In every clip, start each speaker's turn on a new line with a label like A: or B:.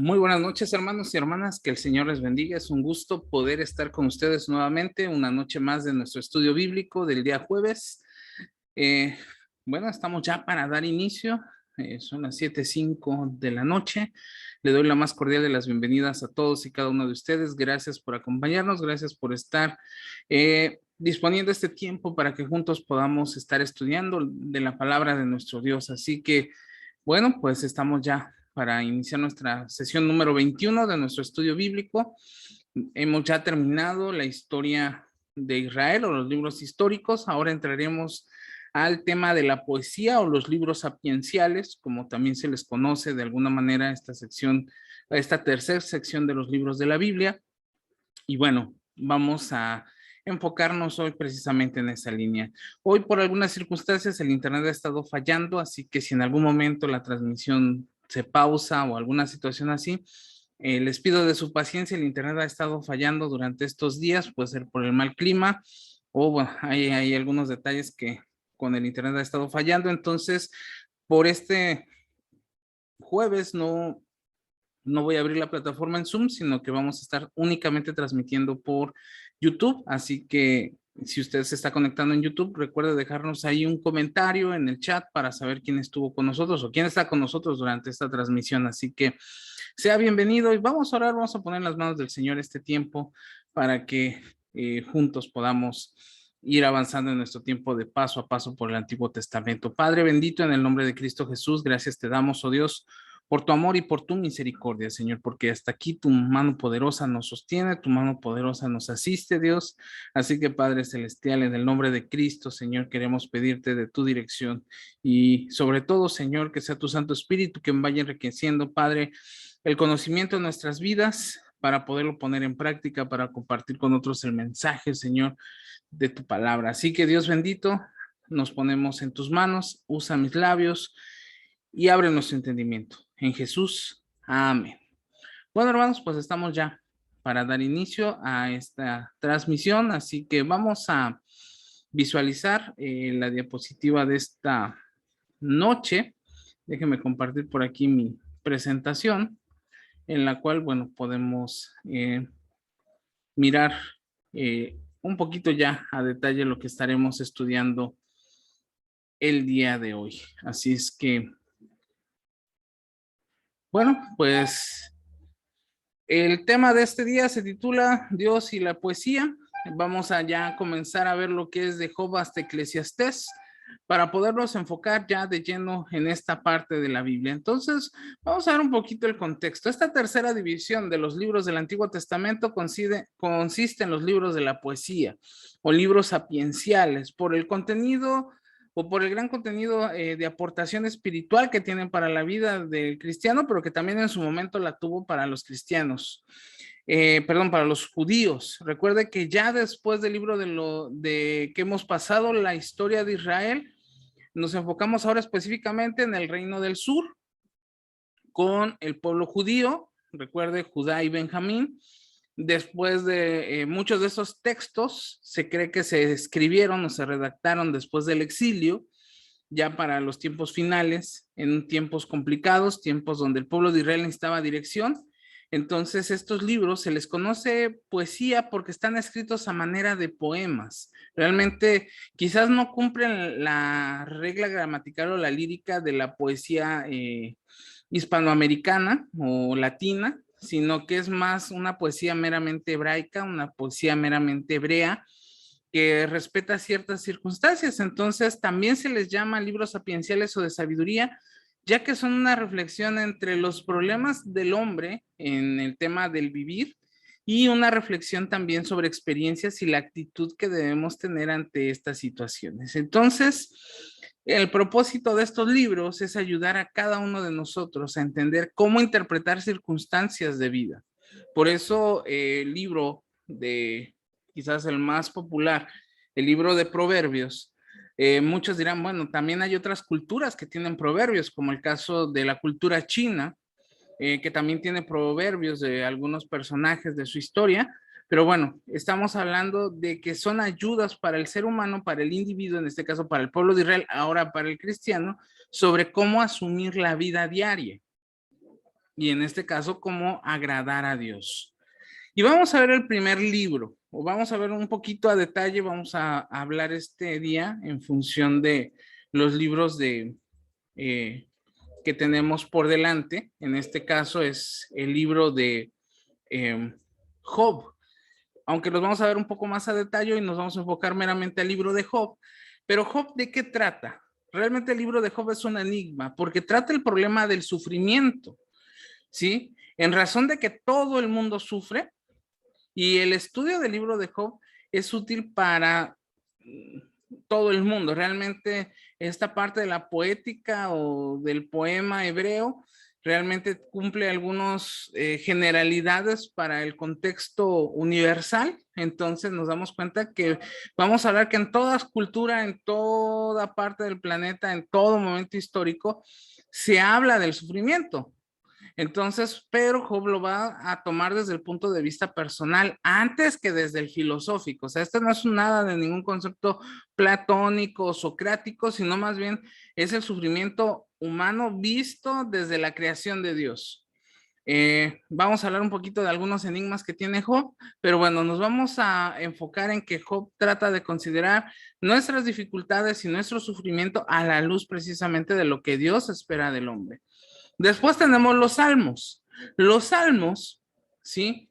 A: Muy buenas noches, hermanos y hermanas, que el Señor les bendiga. Es un gusto poder estar con ustedes nuevamente, una noche más de nuestro estudio bíblico del día jueves. Eh, bueno, estamos ya para dar inicio, son las 7:05 de la noche. Le doy la más cordial de las bienvenidas a todos y cada uno de ustedes. Gracias por acompañarnos, gracias por estar disponiendo este tiempo para que juntos podamos estar estudiando de la palabra de nuestro Dios. Así que, bueno, pues estamos ya para iniciar nuestra sesión número 21 de nuestro estudio bíblico. Hemos ya terminado la historia de Israel o los libros históricos. Ahora entraremos al tema de la poesía o los libros sapienciales, como también se les conoce de alguna manera esta sección, esta tercera sección de los libros de la Biblia. Y bueno, vamos a enfocarnos hoy precisamente en esa línea. Hoy por algunas circunstancias el internet ha estado fallando, así que si en algún momento la transmisión se pausa o alguna situación así, les pido de su paciencia. El internet ha estado fallando durante estos días, puede ser por el mal clima o bueno, hay algunos detalles que con el internet ha estado fallando. Entonces, por este jueves no voy a abrir la plataforma en Zoom, sino que vamos a estar únicamente transmitiendo por YouTube. Así que si usted se está conectando en YouTube, recuerde dejarnos ahí un comentario en el chat para saber quién estuvo con nosotros o quién está con nosotros durante esta transmisión. Así que sea bienvenido y vamos a orar, vamos a poner en las manos del Señor este tiempo para que juntos podamos ir avanzando en nuestro tiempo de paso a paso por el Antiguo Testamento. Padre bendito, en el nombre de Cristo Jesús, gracias te damos, oh Dios, por tu amor y por tu misericordia, Señor, porque hasta aquí tu mano poderosa nos sostiene, tu mano poderosa nos asiste, Dios. Así que, Padre Celestial, en el nombre de Cristo, Señor, queremos pedirte de tu dirección y sobre todo, Señor, que sea tu Santo Espíritu quien vaya enriqueciendo, Padre, el conocimiento de nuestras vidas para poderlo poner en práctica, para compartir con otros el mensaje, Señor, de tu palabra. Así que, Dios bendito, nos ponemos en tus manos, usa mis labios y abre nuestro entendimiento. En Jesús, amén. Bueno, hermanos, pues estamos ya para dar inicio a esta transmisión, así que vamos a visualizar la diapositiva de esta noche. Déjenme compartir por aquí mi presentación, en la cual, bueno, podemos mirar un poquito ya a detalle lo que estaremos estudiando el día de hoy. Así es que, bueno, pues el tema de este día se titula Dios y la poesía. Vamos a ya comenzar a ver lo que es de Job hasta Eclesiastés para podernos enfocar ya de lleno en esta parte de la Biblia. Entonces, vamos a ver un poquito el contexto. Esta tercera división de los libros del Antiguo Testamento consiste en los libros de la poesía o libros sapienciales por el contenido o por el gran contenido de aportación espiritual que tienen para la vida del cristiano, pero que también en su momento la tuvo para los cristianos. Perdón, para los judíos. Recuerde que ya después del libro de que hemos pasado la historia de Israel, nos enfocamos ahora específicamente en el reino del sur, con el pueblo judío, recuerde Judá y Benjamín. Después de muchos de esos textos, se cree que se escribieron o se redactaron después del exilio, ya para los tiempos finales, en tiempos complicados, tiempos donde el pueblo de Israel necesitaba dirección. Entonces, estos libros se les conoce poesía porque están escritos a manera de poemas. Realmente, quizás no cumplen la regla gramatical o la lírica de la poesía hispanoamericana o latina, sino que es más una poesía meramente hebraica, una poesía meramente hebrea, que respeta ciertas circunstancias. Entonces, también se les llama libros sapienciales o de sabiduría, ya que son una reflexión entre los problemas del hombre en el tema del vivir y una reflexión también sobre experiencias y la actitud que debemos tener ante estas situaciones. Entonces, el propósito de estos libros es ayudar a cada uno de nosotros a entender cómo interpretar circunstancias de vida. Por eso, el libro de quizás el más popular, el libro de Proverbios, muchos dirán, bueno, también hay otras culturas que tienen proverbios, como el caso de la cultura china, que también tiene proverbios de algunos personajes de su historia, pero bueno, estamos hablando de que son ayudas para el ser humano, para el individuo, en este caso para el pueblo de Israel, ahora para el cristiano, sobre cómo asumir la vida diaria. y en este caso, cómo agradar a Dios. Y vamos a ver el primer libro, o vamos a ver un poquito a detalle, vamos a hablar este día en función de los libros que tenemos por delante. En este caso es el libro de Job, aunque los vamos a ver un poco más a detalle y nos vamos a enfocar meramente al libro de Job. Pero Job, ¿de qué trata? Realmente el libro de Job es un enigma, porque trata el problema del sufrimiento, ¿sí? En razón de que todo el mundo sufre, y el estudio del libro de Job es útil para todo el mundo. Realmente esta parte de la poética o del poema hebreo realmente cumple algunas generalidades para el contexto universal. Entonces nos damos cuenta que vamos a hablar que en toda cultura, en toda parte del planeta, en todo momento histórico, se habla del sufrimiento. Entonces, pero Job lo va a tomar desde el punto de vista personal, antes que desde el filosófico. O sea, este no es nada de ningún concepto platónico, socrático, sino más bien es el sufrimiento humano visto desde la creación de Dios. Vamos a hablar un poquito de algunos enigmas que tiene Job, pero bueno, nos vamos a enfocar en que Job trata de considerar nuestras dificultades y nuestro sufrimiento a la luz precisamente de lo que Dios espera del hombre. Después tenemos los salmos. Los salmos, ¿sí?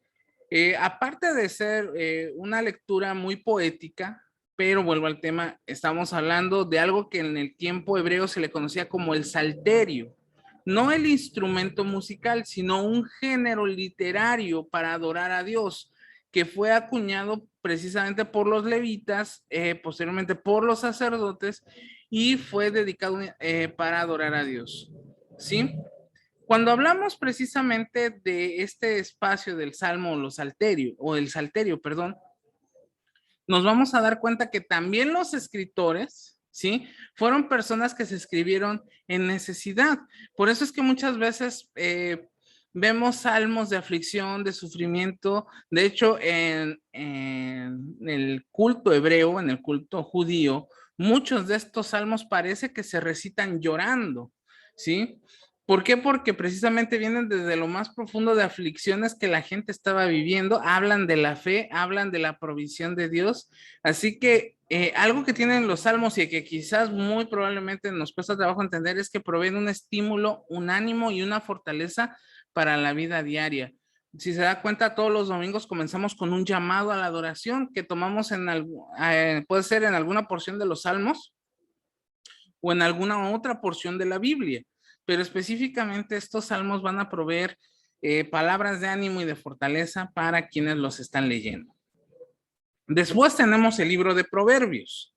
A: Aparte de ser una lectura muy poética, pero vuelvo al tema, estamos hablando de algo que en el tiempo hebreo se le conocía como el salterio. No el instrumento musical, sino un género literario para adorar a Dios, que fue acuñado precisamente por los levitas, posteriormente por los sacerdotes, y fue dedicado para adorar a Dios. ¿Sí? Cuando hablamos precisamente de este espacio del salmo o el salterio, perdón, nos vamos a dar cuenta que también los escritores, ¿sí? Fueron personas que se escribieron en necesidad. Por eso es que muchas veces vemos salmos de aflicción, de sufrimiento. De hecho, en el culto hebreo, en el culto judío, muchos de estos salmos parece que se recitan llorando, ¿sí? ¿Por qué? Porque precisamente vienen desde lo más profundo de aflicciones que la gente estaba viviendo, hablan de la fe, hablan de la provisión de Dios. Así que algo que tienen los salmos y que quizás muy probablemente nos cuesta trabajo entender es que proveen un estímulo, un ánimo y una fortaleza para la vida diaria. Si se da cuenta, todos los domingos comenzamos con un llamado a la adoración que tomamos puede ser en alguna porción de los salmos o en alguna otra porción de la Biblia, pero específicamente estos salmos van a proveer palabras de ánimo y de fortaleza para quienes los están leyendo. Después tenemos el libro de Proverbios.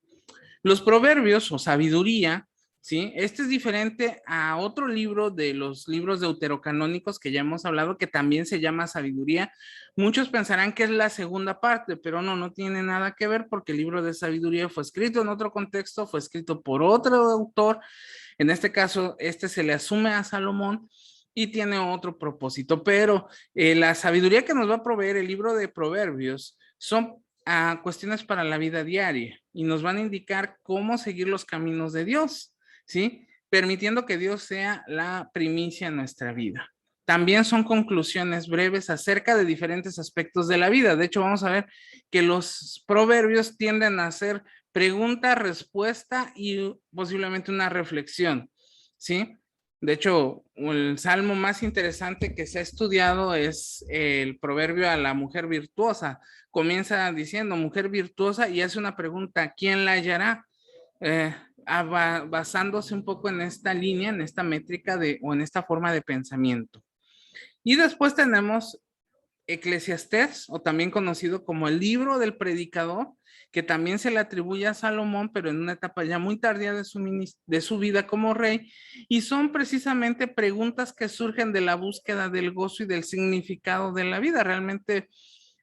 A: Los proverbios o sabiduría, ¿sí? Este es diferente a otro libro de los libros deuterocanónicos que ya hemos hablado, que también se llama sabiduría. Muchos pensarán que es la segunda parte, pero no tiene nada que ver porque el libro de sabiduría fue escrito en otro contexto, fue escrito por otro autor. En este caso, este se le asume a Salomón y tiene otro propósito, pero la sabiduría que nos va a proveer el libro de Proverbios son a cuestiones para la vida diaria y nos van a indicar cómo seguir los caminos de Dios, ¿sí? Permitiendo que Dios sea la primicia en nuestra vida. También son conclusiones breves acerca de diferentes aspectos de la vida. De hecho, vamos a ver que los proverbios tienden a ser pregunta, respuesta y posiblemente una reflexión, ¿sí? De hecho, el salmo más interesante que se ha estudiado es el proverbio a la mujer virtuosa. Comienza diciendo mujer virtuosa y hace una pregunta, ¿quién la hallará? Basándose un poco en esta línea, en esta métrica o en esta forma de pensamiento. Y después tenemos Eclesiastés, o también conocido como el libro del predicador, que también se le atribuye a Salomón, pero en una etapa ya muy tardía de su vida como rey, y son precisamente preguntas que surgen de la búsqueda del gozo y del significado de la vida. Realmente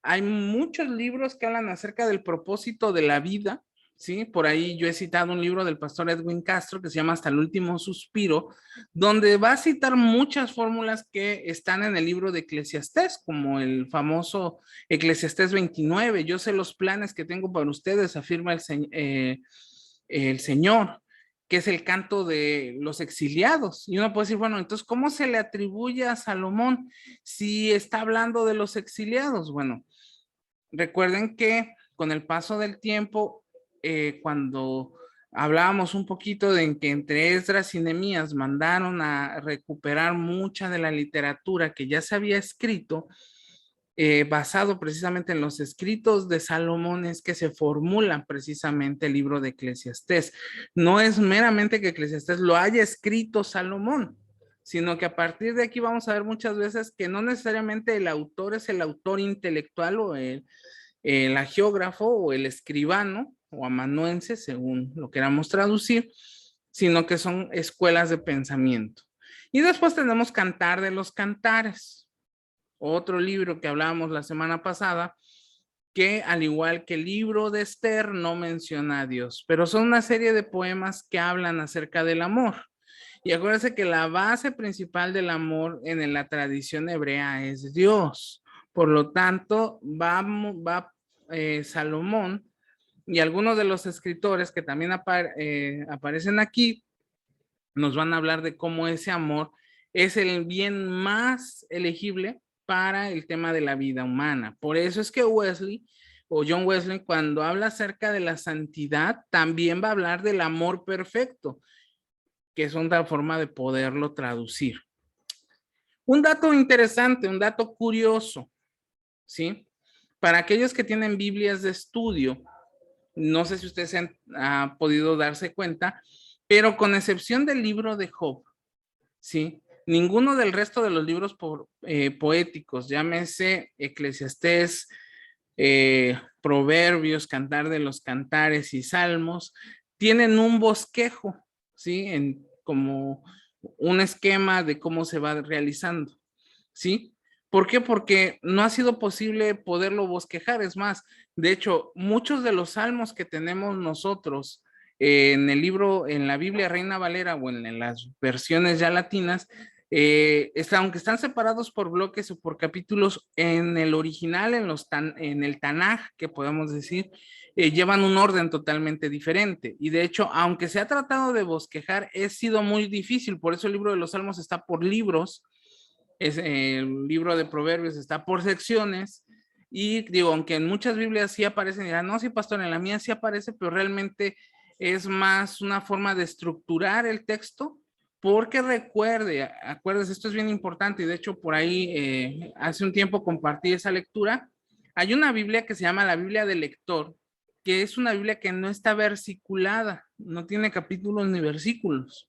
A: hay muchos libros que hablan acerca del propósito de la vida, ¿sí? Por ahí yo he citado un libro del pastor Edwin Castro que se llama Hasta el último suspiro, donde va a citar muchas fórmulas que están en el libro de Eclesiastés, como el famoso Eclesiastés 29. Yo sé los planes que tengo para ustedes, afirma el Señor. que es el canto de los exiliados. Y uno puede decir, bueno, entonces, ¿cómo se le atribuye a Salomón si está hablando de los exiliados? Bueno, recuerden que con el paso del tiempo, cuando hablábamos un poquito de que entre Esdras y Nehemías mandaron a recuperar mucha de la literatura que ya se había escrito, basado precisamente en los escritos de Salomón, es que se formula precisamente el libro de Eclesiastés. No es meramente que Eclesiastés lo haya escrito Salomón, sino que a partir de aquí vamos a ver muchas veces que no necesariamente el autor es el autor intelectual o el agiógrafo o el escribano o amanuense, según lo queramos traducir, sino que son escuelas de pensamiento. Y después tenemos Cantar de los Cantares, otro libro que hablábamos la semana pasada, que al igual que el libro de Esther no menciona a Dios, pero son una serie de poemas que hablan acerca del amor. Y acuérdense que la base principal del amor en la tradición hebrea es Dios. Por lo tanto, va Salomón y algunos de los escritores que también aparecen aquí nos van a hablar de cómo ese amor es el bien más elegible para el tema de la vida humana. Por eso es que Wesley o John Wesley, cuando habla acerca de la santidad, también va a hablar del amor perfecto, que es otra forma de poderlo traducir. Un dato interesante, un dato curioso, ¿sí? Para aquellos que tienen Biblias de estudio, no sé si ustedes han podido darse cuenta, pero con excepción del libro de Job, ¿sí? Ninguno del resto de los libros poéticos, llámese Eclesiastés, Proverbios, Cantar de los Cantares y Salmos, tienen un bosquejo, ¿sí? Como un esquema de cómo se va realizando, ¿sí? ¿Por qué? Porque no ha sido posible poderlo bosquejar. Es más, de hecho, muchos de los salmos que tenemos nosotros en el libro, en la Biblia Reina Valera o en las versiones ya latinas, aunque están separados por bloques o por capítulos, en el original, en el Tanaj, que podemos decir, llevan un orden totalmente diferente. Y de hecho, aunque se ha tratado de bosquejar, ha sido muy difícil. Por eso el libro de los Salmos está por libros, el libro de Proverbios está por secciones. Y digo, aunque en muchas Biblias sí aparecen, dirán, no, sí, pastor, en la mía sí aparece, pero realmente es más una forma de estructurar el texto, porque acuérdese, esto es bien importante, y de hecho por ahí hace un tiempo compartí esa lectura. Hay una Biblia que se llama la Biblia del lector, que es una Biblia que no está versiculada, no tiene capítulos ni versículos,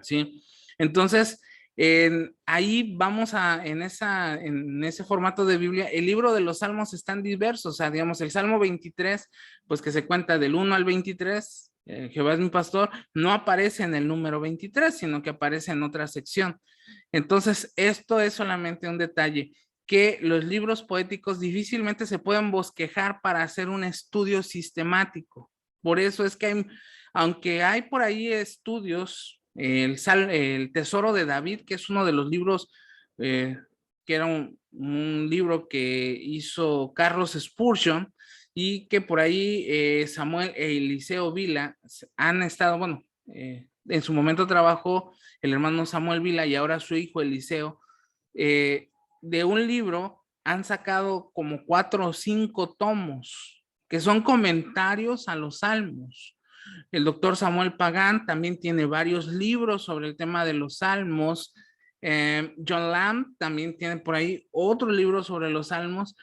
A: ¿sí? Entonces, ahí vamos en ese formato de Biblia, el libro de los Salmos están diversos, o sea, digamos, el Salmo 23, pues que se cuenta del 1 al 23, Jehová es mi pastor, no aparece en el número 23, sino que aparece en otra sección. Entonces, esto es solamente un detalle, que los libros poéticos difícilmente se pueden bosquejar para hacer un estudio sistemático. Por eso es que aunque hay por ahí estudios, el Tesoro de David, que es uno de los libros, que era un libro que hizo Carlos Spurgeon, y que por ahí Samuel e Eliseo Vila han estado, bueno, en su momento trabajó el hermano Samuel Vila y ahora su hijo Eliseo, de un libro han sacado como 4 o 5 tomos, que son comentarios a los salmos. El doctor Samuel Pagán también tiene varios libros sobre el tema de los salmos. John Lamb también tiene por ahí otro libro sobre los salmos,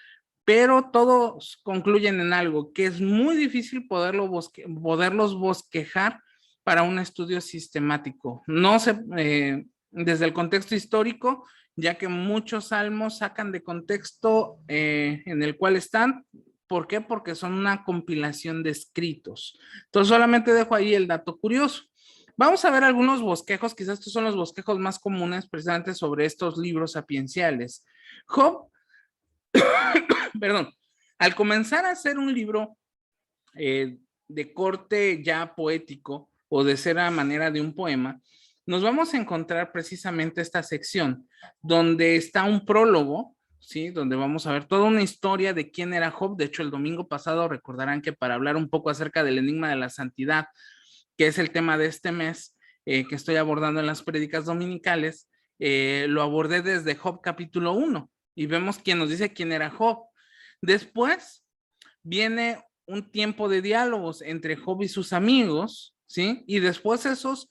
A: pero todos concluyen en algo, que es muy difícil poderlos bosquejar para un estudio sistemático. No se, desde el contexto histórico, ya que muchos salmos sacan de contexto en el cual están. ¿Por qué? Porque son una compilación de escritos. Entonces solamente dejo ahí el dato curioso. Vamos a ver algunos bosquejos, quizás estos son los bosquejos más comunes precisamente sobre estos libros sapienciales. Job, perdón, al comenzar a hacer un libro de corte ya poético o de ser a manera de un poema, nos vamos a encontrar precisamente esta sección donde está un prólogo, ¿sí? Donde vamos a ver toda una historia de quién era Job. De hecho, el domingo pasado recordarán que para hablar un poco acerca del enigma de la santidad, que es el tema de este mes que estoy abordando en las prédicas dominicales, lo abordé desde Job capítulo 1 y vemos quién nos dice quién era Job. Después viene un tiempo de diálogos entre Job y sus amigos, ¿sí? Y después esos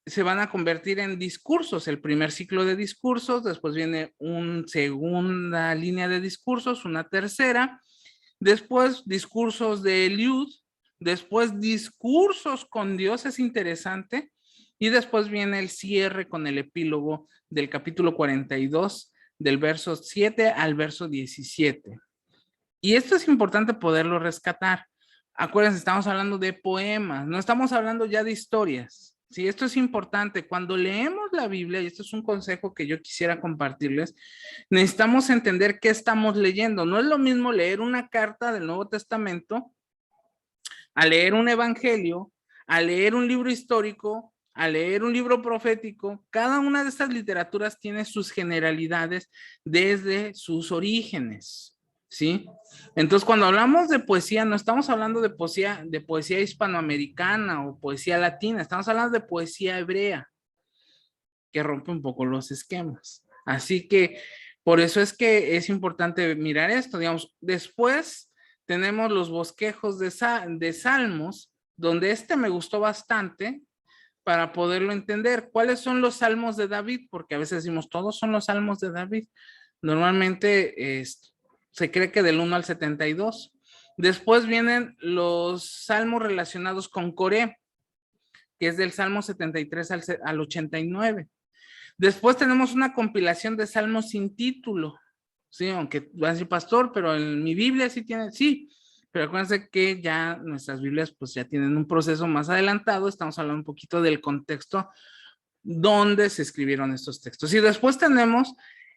A: se van a convertir en discursos, el primer ciclo de discursos, después viene una segunda línea de discursos, una tercera, después discursos de Eliud, después discursos con Dios, es interesante, y después viene el cierre con el epílogo del capítulo 42, del verso 7 al verso 17. Y esto es importante poderlo rescatar. Acuérdense, estamos hablando de poemas, no estamos hablando ya de historias. Sí, esto es importante. Cuando leemos la Biblia, y esto es un consejo que yo quisiera compartirles, necesitamos entender qué estamos leyendo. No es lo mismo leer una carta del Nuevo Testamento a leer un evangelio, a leer un libro histórico, a leer un libro profético. Cada una de estas literaturas tiene sus generalidades desde sus orígenes, ¿sí? Entonces, cuando hablamos de poesía, no estamos hablando de poesía hispanoamericana o poesía latina, estamos hablando de poesía hebrea, que rompe un poco los esquemas. Así que, por eso es que es importante mirar esto, digamos. Después tenemos los bosquejos de salmos, donde me gustó bastante para poderlo entender. ¿Cuáles son los salmos de David? Porque a veces decimos, todos son los salmos de David. Normalmente se cree que del 1 al 72. Después vienen los salmos relacionados con Coré, que es del Salmo 73 al 89. Después tenemos una compilación de salmos sin título, ¿sí? Aunque va a decir pastor, pero en mi Biblia sí tiene, sí, pero acuérdense que ya nuestras Biblias pues ya tienen un proceso más adelantado, estamos hablando un poquito del contexto donde se escribieron estos textos. Y después tenemos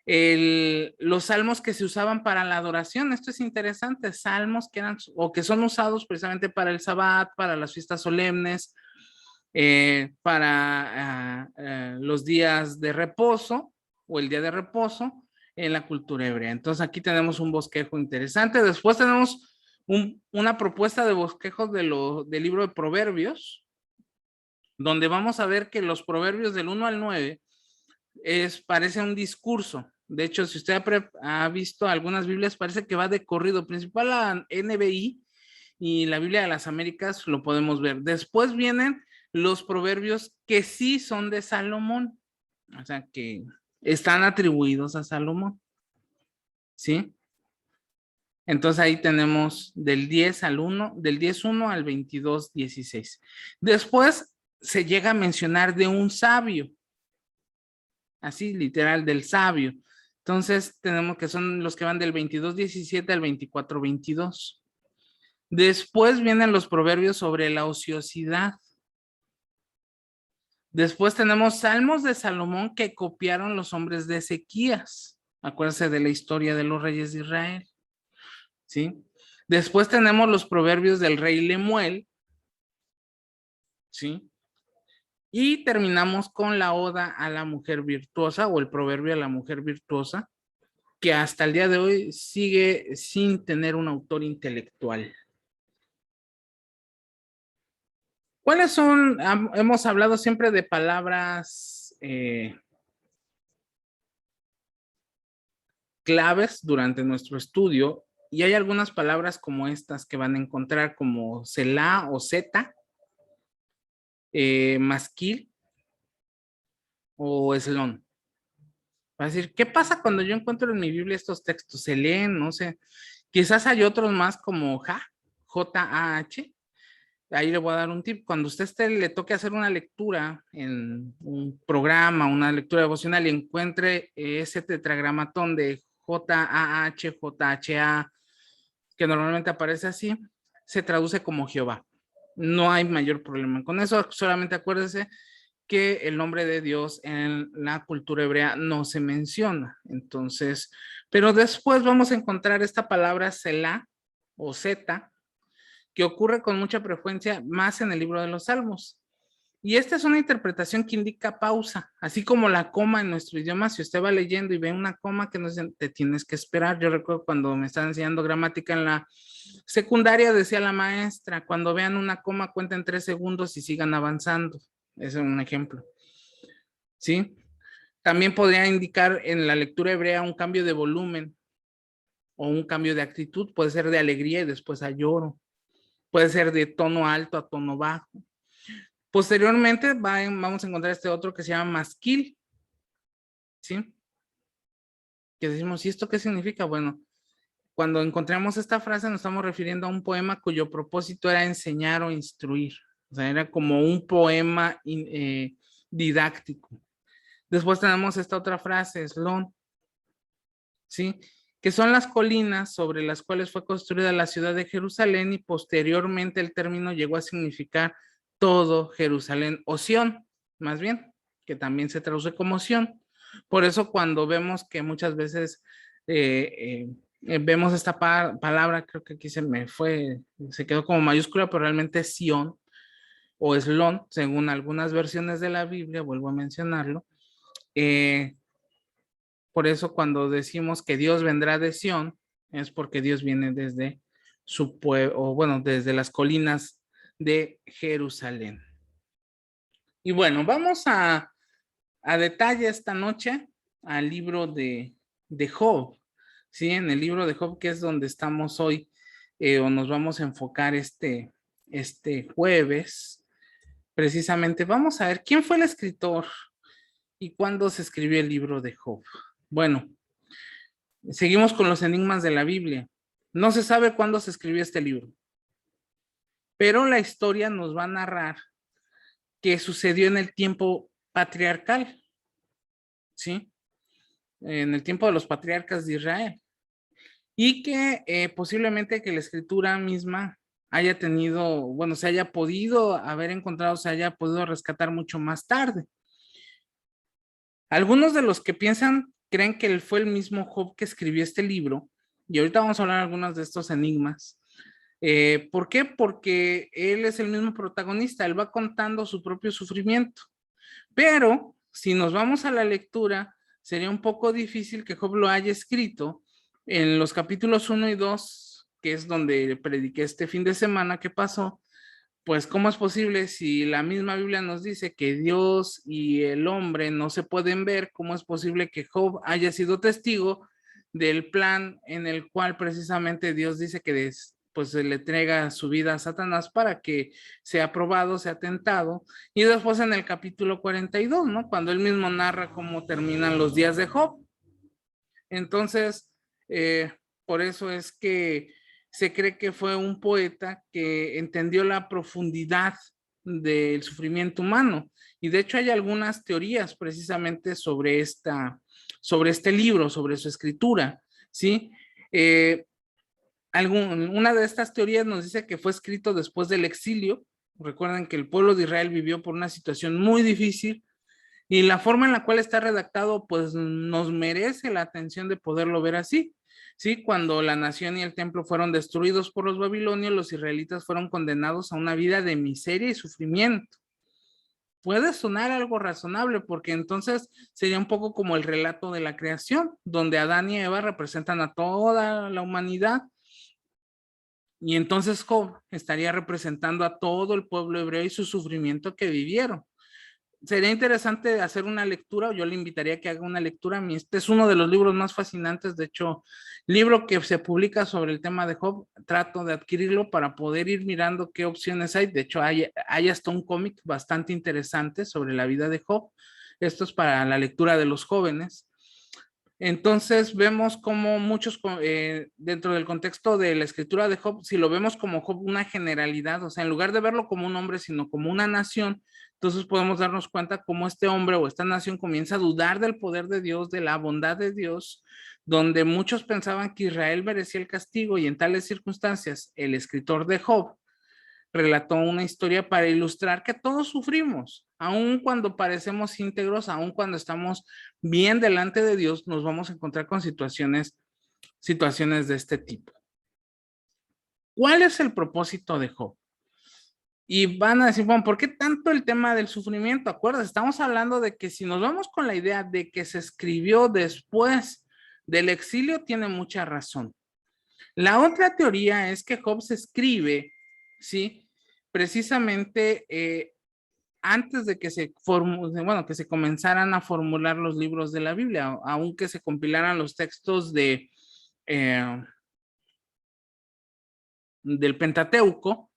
A: los salmos que se usaban para la adoración. Esto es interesante, salmos que eran o que son usados precisamente para el Sabbat, para las fiestas solemnes, para los días de reposo o el día de reposo en la cultura hebrea. Entonces aquí tenemos un bosquejo interesante. Después tenemos una propuesta de bosquejos del libro de Proverbios, donde vamos a ver que los proverbios del 1 al 9 parece un discurso. De hecho, si usted ha visto algunas Biblias, parece que va de corrido, principal a NBI y la Biblia de las Américas, lo podemos ver. Después vienen los proverbios que sí son de Salomón, o sea, que están atribuidos a Salomón, ¿sí? Entonces ahí tenemos del 10:1 al 22:16. Después se llega a mencionar de un sabio, así literal, del sabio. Entonces tenemos que son los que van del 22:17 al 24:22. Después vienen los proverbios sobre la ociosidad. Después tenemos salmos de Salomón que copiaron los hombres de Ezequías. Acuérdense de la historia de los reyes de Israel, ¿sí? Después tenemos los proverbios del rey Lemuel, ¿sí? Y terminamos con la oda a la mujer virtuosa o el proverbio a la mujer virtuosa, que hasta el día de hoy sigue sin tener un autor intelectual. ¿Cuáles son? Hemos hablado siempre de palabras claves durante nuestro estudio y hay algunas palabras como estas que van a encontrar como Selah o Zeta, Masquil o Eslón. Va a decir, ¿qué pasa cuando yo encuentro en mi Biblia estos textos? Se leen, no sé. Quizás hay otros más como J-A-H. Ahí le voy a dar un tip. Cuando usted le toque hacer una lectura en un programa, una lectura devocional y encuentre ese tetragramatón de J-A-H, J-H-A, que normalmente aparece así, se traduce como Jehová. No hay mayor problema con eso. Solamente acuérdese que el nombre de Dios en la cultura hebrea no se menciona. Entonces, pero después vamos a encontrar esta palabra Selah o Zeta, que ocurre con mucha frecuencia más en el libro de los Salmos. Y esta es una interpretación que indica pausa, así como la coma en nuestro idioma. Si usted va leyendo y ve una coma que no te tienes que esperar. Yo recuerdo cuando me estaban enseñando gramática en la Secundaria, decía la maestra, cuando vean una coma, cuenten 3 segundos y sigan avanzando. Ese es un ejemplo. ¿Sí? También podría indicar en la lectura hebrea un cambio de volumen o un cambio de actitud. Puede ser de alegría y después a lloro. Puede ser de tono alto a tono bajo. Posteriormente vamos a encontrar este otro que se llama masquil. ¿Sí? Que decimos, ¿y esto qué significa? Bueno, cuando encontramos esta frase nos estamos refiriendo a un poema cuyo propósito era enseñar o instruir. O sea, era como un poema didáctico. Después tenemos esta otra frase, eslón, ¿sí? Que son las colinas sobre las cuales fue construida la ciudad de Jerusalén y posteriormente el término llegó a significar todo Jerusalén o Sión, más bien, que también se traduce como Sión. Por eso cuando vemos que muchas veces vemos esta palabra, creo que aquí se quedó como mayúscula, pero realmente es Sión o Eslón, según algunas versiones de la Biblia, vuelvo a mencionarlo. Por eso cuando decimos que Dios vendrá de Sión, es porque Dios viene desde su pueblo, o bueno, desde las colinas de Jerusalén. Y bueno, vamos a detalle esta noche al libro de Job, ¿sí? En el libro de Job, que es donde estamos hoy, o nos vamos a enfocar este jueves, precisamente. Vamos a ver, ¿quién fue el escritor y cuándo se escribió el libro de Job? Bueno, seguimos con los enigmas de la Biblia. No se sabe cuándo se escribió este libro, pero la historia nos va a narrar que sucedió en el tiempo patriarcal, ¿sí? En el tiempo de los patriarcas de Israel. Y que posiblemente que la escritura misma haya tenido, bueno, se haya podido haber encontrado, se haya podido rescatar mucho más tarde. Algunos de los que piensan creen que fue el mismo Job que escribió este libro, y ahorita vamos a hablar de algunos de estos enigmas. ¿Por qué? Porque él es el mismo protagonista, él va contando su propio sufrimiento. Pero si nos vamos a la lectura, sería un poco difícil que Job lo haya escrito en los capítulos 1 y 2, que es donde prediqué este fin de semana que pasó. Pues, ¿cómo es posible si la misma Biblia nos dice que Dios y el hombre no se pueden ver? ¿Cómo es posible que Job haya sido testigo del plan en el cual precisamente Dios dice que pues se le entrega su vida a Satanás para que sea probado, sea tentado? Y después en el capítulo 42, ¿no? Cuando él mismo narra cómo terminan los días de Job. Entonces, por eso es que se cree que fue un poeta que entendió la profundidad del sufrimiento humano. Y de hecho hay algunas teorías precisamente sobre este libro, sobre su escritura, ¿sí? Una de estas teorías nos dice que fue escrito después del exilio. Recuerden que el pueblo de Israel vivió por una situación muy difícil, y la forma en la cual está redactado, pues nos merece la atención de poderlo ver así. Sí, cuando la nación y el templo fueron destruidos por los babilonios, los israelitas fueron condenados a una vida de miseria y sufrimiento. Puede sonar algo razonable, porque entonces sería un poco como el relato de la creación, donde Adán y Eva representan a toda la humanidad, y entonces Job estaría representando a todo el pueblo hebreo y su sufrimiento que vivieron. Sería interesante hacer una lectura, o yo le invitaría a que haga una lectura. Este es uno de los libros más fascinantes, de hecho, libro que se publica sobre el tema de Job. Trato de adquirirlo para poder ir mirando qué opciones hay. De hecho, hay hasta un cómic bastante interesante sobre la vida de Job. Esto es para la lectura de los jóvenes. Entonces vemos como muchos, dentro del contexto de la escritura de Job, si lo vemos como Job una generalidad, o sea, en lugar de verlo como un hombre, sino como una nación, entonces podemos darnos cuenta cómo este hombre o esta nación comienza a dudar del poder de Dios, de la bondad de Dios, donde muchos pensaban que Israel merecía el castigo, y en tales circunstancias el escritor de Job relató una historia para ilustrar que todos sufrimos, aun cuando parecemos íntegros, aun cuando estamos bien delante de Dios, nos vamos a encontrar con situaciones de este tipo. ¿Cuál es el propósito de Job? Y van a decir, bueno, ¿por qué tanto el tema del sufrimiento? Acuerdas, estamos hablando de que si nos vamos con la idea de que se escribió después del exilio, tiene mucha razón. La otra teoría es que Job se escribe, ¿sí? Precisamente antes de que que se comenzaran a formular los libros de la Biblia, aunque se compilaran los textos eh, del Pentateuco.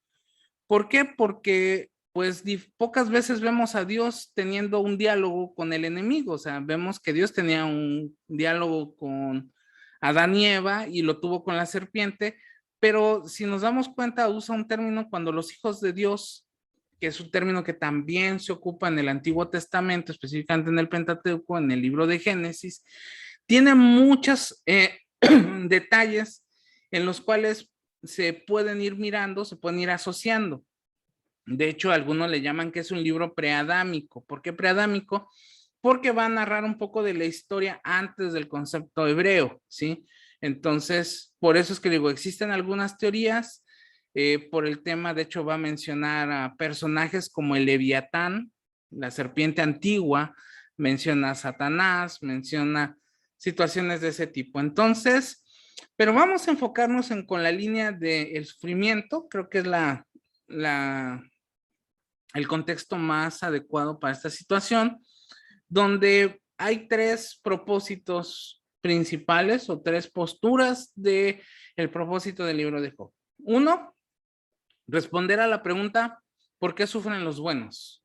A: ¿Por qué? Porque pues pocas veces vemos a Dios teniendo un diálogo con el enemigo, o sea, vemos que Dios tenía un diálogo con Adán y Eva y lo tuvo con la serpiente, pero si nos damos cuenta usa un término cuando los hijos de Dios, que es un término que también se ocupa en el Antiguo Testamento, específicamente en el Pentateuco, en el libro de Génesis, tiene muchos detalles en los cuales se pueden ir mirando, se pueden ir asociando. De hecho, algunos le llaman que es un libro preadámico. ¿Por qué preadámico? Porque va a narrar un poco de la historia antes del concepto hebreo, ¿sí? Entonces, por eso es que digo, existen algunas teorías por el tema, de hecho, va a mencionar a personajes como el Leviatán, la serpiente antigua, menciona a Satanás, menciona situaciones de ese tipo. Entonces, pero vamos a enfocarnos con la línea del sufrimiento, creo que es el contexto más adecuado para esta situación, donde hay tres propósitos principales o tres posturas del propósito del libro de Job. Uno, responder a la pregunta, ¿por qué sufren los buenos?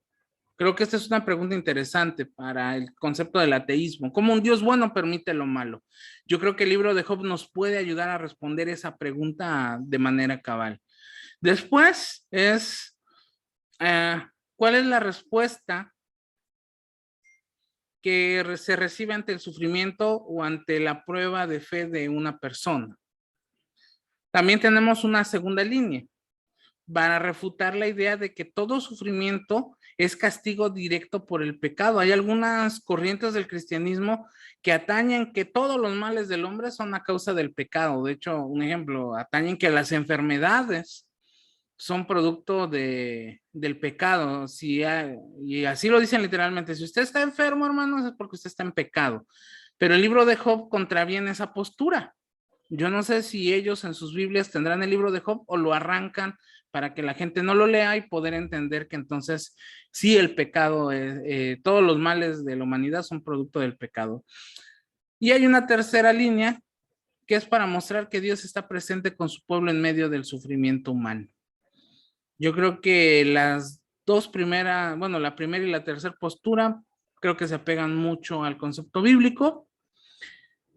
A: Creo que esta es una pregunta interesante para el concepto del ateísmo. ¿Cómo un Dios bueno permite lo malo? Yo creo que el libro de Job nos puede ayudar a responder esa pregunta de manera cabal. Después es, ¿cuál es la respuesta que se recibe ante el sufrimiento o ante la prueba de fe de una persona? También tenemos una segunda línea para refutar la idea de que todo sufrimiento es castigo directo por el pecado. Hay algunas corrientes del cristianismo que atañen que todos los males del hombre son a causa del pecado. De hecho, un ejemplo, atañen que las enfermedades son producto del pecado. Y así lo dicen literalmente, si usted está enfermo, hermanos, es porque usted está en pecado. Pero el libro de Job contraviene esa postura. Yo no sé si ellos en sus Biblias tendrán el libro de Job o lo arrancan para que la gente no lo lea y poder entender que entonces sí el pecado, todos los males de la humanidad son producto del pecado. Y hay una tercera línea que es para mostrar que Dios está presente con su pueblo en medio del sufrimiento humano. Yo creo que las dos primeras, bueno, la primera y la tercera postura, creo que se apegan mucho al concepto bíblico.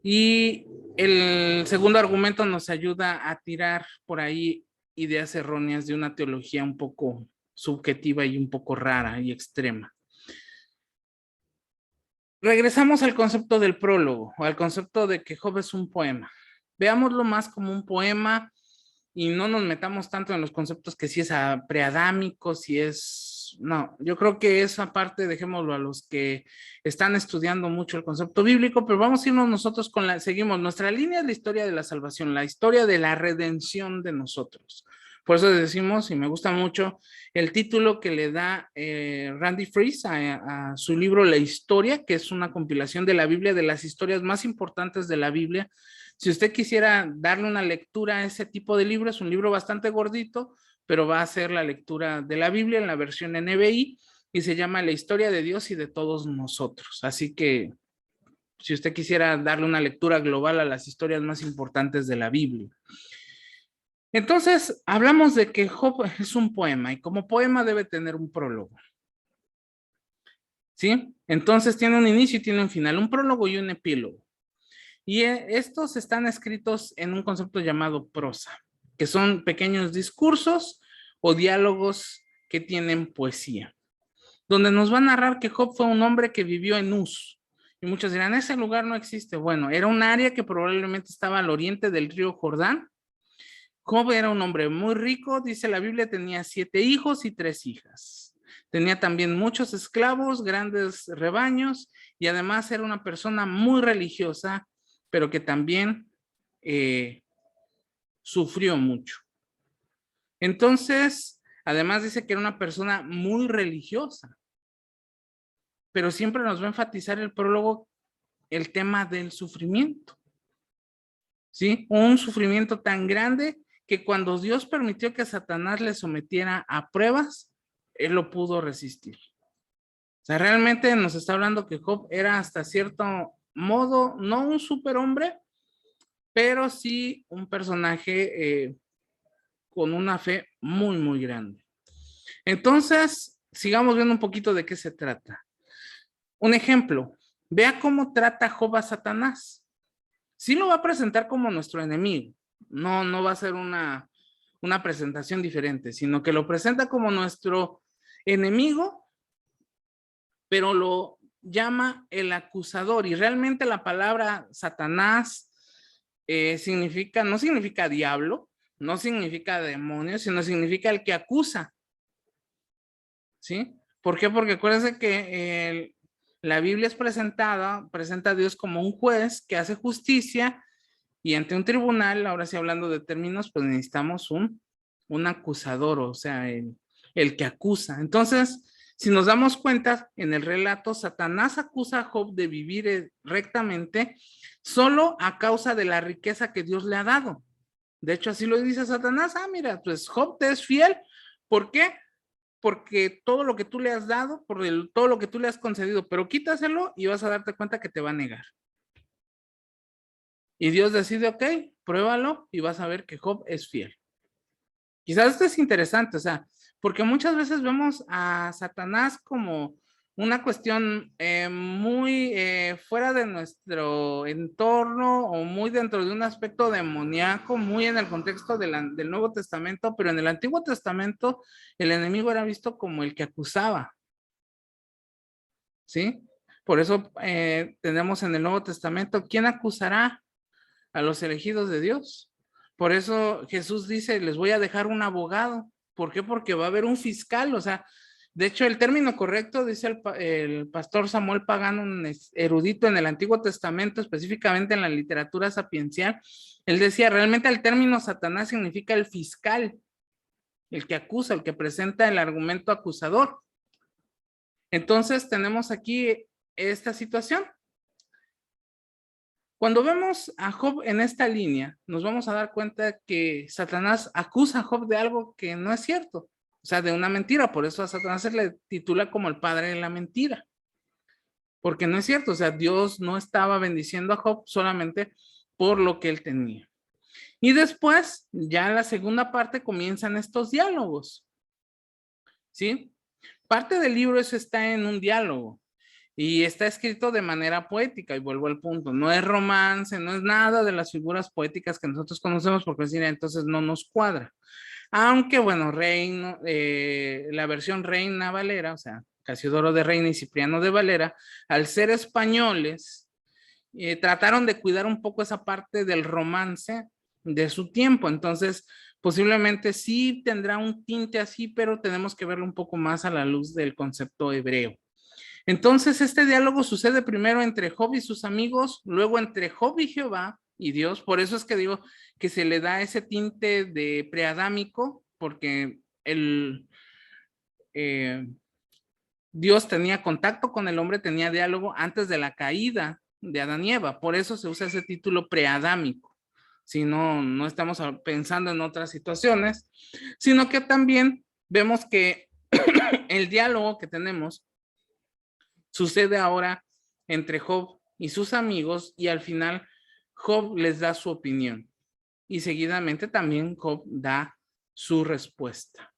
A: Y el segundo argumento nos ayuda a tirar por ahí ideas erróneas de una teología un poco subjetiva y un poco rara y extrema. Regresamos al concepto del prólogo o al concepto de que Job es un poema. Veámoslo más como un poema y no nos metamos tanto en los conceptos que si es preadámico, si es... No, yo creo que esa parte dejémoslo a los que están estudiando mucho el concepto bíblico, pero vamos a irnos nosotros seguimos nuestra línea de la historia de la salvación, la historia de la redención de nosotros. Por eso decimos, y me gusta mucho, el título que le da Randy Fries a su libro La Historia, que es una compilación de la Biblia, de las historias más importantes de la Biblia. Si usted quisiera darle una lectura a ese tipo de libro, es un libro bastante gordito, pero va a ser la lectura de la Biblia en la versión NBI y se llama La Historia de Dios y de todos nosotros. Así que si usted quisiera darle una lectura global a las historias más importantes de la Biblia. Entonces, hablamos de que Job es un poema y como poema debe tener un prólogo. ¿Sí? Entonces tiene un inicio y tiene un final, un prólogo y un epílogo. Y estos están escritos en un concepto llamado prosa, que son pequeños discursos o diálogos que tienen poesía, donde nos va a narrar que Job fue un hombre que vivió en Uz. Y muchos dirán, ese lugar no existe. Bueno, era un área que probablemente estaba al oriente del río Jordán. Job era un hombre muy rico, dice la Biblia, tenía 7 hijos y 3 hijas. Tenía también muchos esclavos, grandes rebaños y además era una persona muy religiosa, pero que también sufrió mucho. Entonces, además dice que era una persona muy religiosa, pero siempre nos va a enfatizar el prólogo el tema del sufrimiento. ¿sí? Un sufrimiento tan grande que cuando Dios permitió que Satanás le sometiera a pruebas, él lo pudo resistir. O sea, realmente nos está hablando que Job era hasta cierto modo, no un superhombre, pero sí un personaje con una fe muy, muy grande. Entonces, sigamos viendo un poquito de qué se trata. Un ejemplo, vea cómo trata Job a Satanás. Sí lo va a presentar como nuestro enemigo, no va a ser una presentación diferente, sino que lo presenta como nuestro enemigo, pero lo llama el acusador. Y realmente la palabra Satanás no significa diablo, no significa demonio, sino significa el que acusa. ¿Sí? ¿Por qué? Porque acuérdense que la Biblia presenta a Dios como un juez que hace justicia y ante un tribunal, ahora sí hablando de términos, pues necesitamos un acusador, o sea, el que acusa. Entonces, si nos damos cuenta, en el relato, Satanás acusa a Job de vivir rectamente solo a causa de la riqueza que Dios le ha dado. De hecho, así lo dice Satanás. Mira, pues Job te es fiel. ¿Por qué? Porque todo lo que tú le has dado, todo lo que tú le has concedido, pero quítaselo y vas a darte cuenta que te va a negar. Y Dios decide, ok, pruébalo y vas a ver que Job es fiel. Quizás esto es interesante, o sea, porque muchas veces vemos a Satanás como una cuestión muy fuera de nuestro entorno o muy dentro de un aspecto demoníaco, muy en el contexto del Nuevo Testamento, pero en el Antiguo Testamento el enemigo era visto como el que acusaba, ¿sí? Por eso tenemos en el Nuevo Testamento, ¿quién acusará a los elegidos de Dios? Por eso Jesús dice, les voy a dejar un abogado. ¿Por qué? Porque va a haber un fiscal, o sea, de hecho el término correcto, dice el pastor Samuel Pagano, un erudito en el Antiguo Testamento, específicamente en la literatura sapiencial, él decía, realmente el término Satanás significa el fiscal, el que acusa, el que presenta el argumento acusador. Entonces tenemos aquí esta situación. Cuando vemos a Job en esta línea, nos vamos a dar cuenta que Satanás acusa a Job de algo que no es cierto, o sea, de una mentira. Por eso a Satanás se le titula como el padre de la mentira, porque no es cierto, o sea, Dios no estaba bendiciendo a Job solamente por lo que él tenía. Y después, ya en la segunda parte, comienzan estos diálogos, ¿sí? Parte del libro eso está en un diálogo. Y está escrito de manera poética, y vuelvo al punto, no es romance, no es nada de las figuras poéticas que nosotros conocemos, porque entonces no nos cuadra. Aunque, bueno, la versión Reina Valera, o sea, Casiodoro de Reina y Cipriano de Valera, al ser españoles, trataron de cuidar un poco esa parte del romance de su tiempo. Entonces, posiblemente sí tendrá un tinte así, pero tenemos que verlo un poco más a la luz del concepto hebreo. Entonces, este diálogo sucede primero entre Job y sus amigos, luego entre Job y Jehová y Dios. Por eso es que digo que se le da ese tinte de preadámico, porque Dios tenía contacto con el hombre, tenía diálogo antes de la caída de Adán y Eva. Por eso se usa ese título preadámico. Si no estamos pensando en otras situaciones, sino que también vemos que el diálogo que tenemos sucede ahora entre Job y sus amigos y al final Job les da su opinión y seguidamente también Job da su respuesta.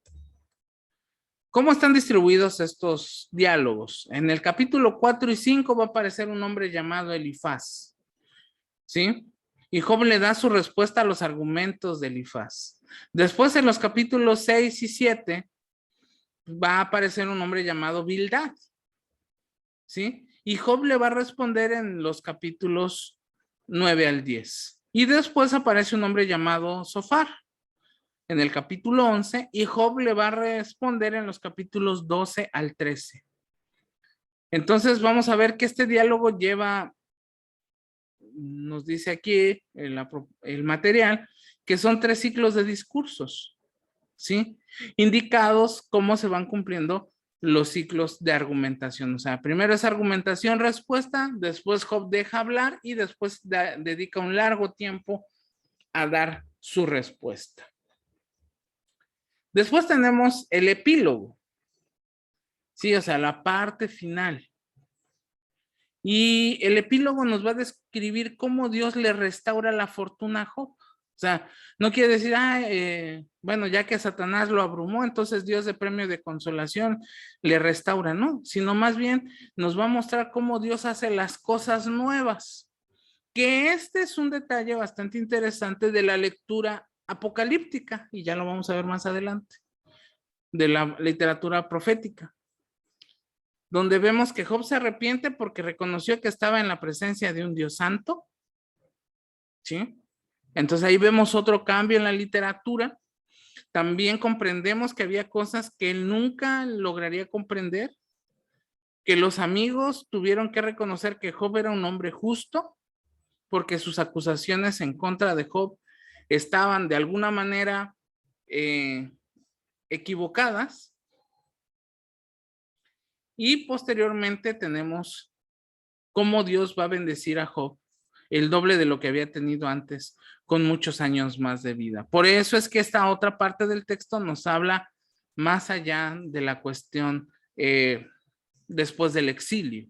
A: ¿Cómo están distribuidos estos diálogos? En el capítulo 4 y 5 va a aparecer un hombre llamado Elifaz, ¿sí? Y Job le da su respuesta a los argumentos de Elifaz. Después en los capítulos 6 y 7 va a aparecer un hombre llamado Bildad, ¿sí? Y Job le va a responder en los capítulos 9 al 10. Y después aparece un hombre llamado Sofar en el capítulo 11 y Job le va a responder en los capítulos 12 al 13. Entonces vamos a ver que este diálogo lleva, nos dice aquí el material, que son 3 ciclos de discursos, ¿sí? Indicados cómo se van cumpliendo los ciclos de argumentación. O sea, primero es argumentación, respuesta, después Job deja hablar y después dedica un largo tiempo a dar su respuesta. Después tenemos el epílogo, sí, o sea, la parte final. Y el epílogo nos va a describir cómo Dios le restaura la fortuna a Job. O sea, no quiere decir, bueno, ya que Satanás lo abrumó, entonces Dios de premio de consolación le restaura, ¿no? Sino más bien nos va a mostrar cómo Dios hace las cosas nuevas. Que este es un detalle bastante interesante de la lectura apocalíptica, y ya lo vamos a ver más adelante, de la literatura profética, donde vemos que Job se arrepiente porque reconoció que estaba en la presencia de un Dios santo, ¿sí? Entonces ahí vemos otro cambio en la literatura. También comprendemos que había cosas que él nunca lograría comprender, que los amigos tuvieron que reconocer que Job era un hombre justo, porque sus acusaciones en contra de Job estaban de alguna manera equivocadas. Y posteriormente tenemos cómo Dios va a bendecir a Job el doble de lo que había tenido antes, con muchos años más de vida. Por eso es que esta otra parte del texto nos habla más allá de la cuestión después del exilio,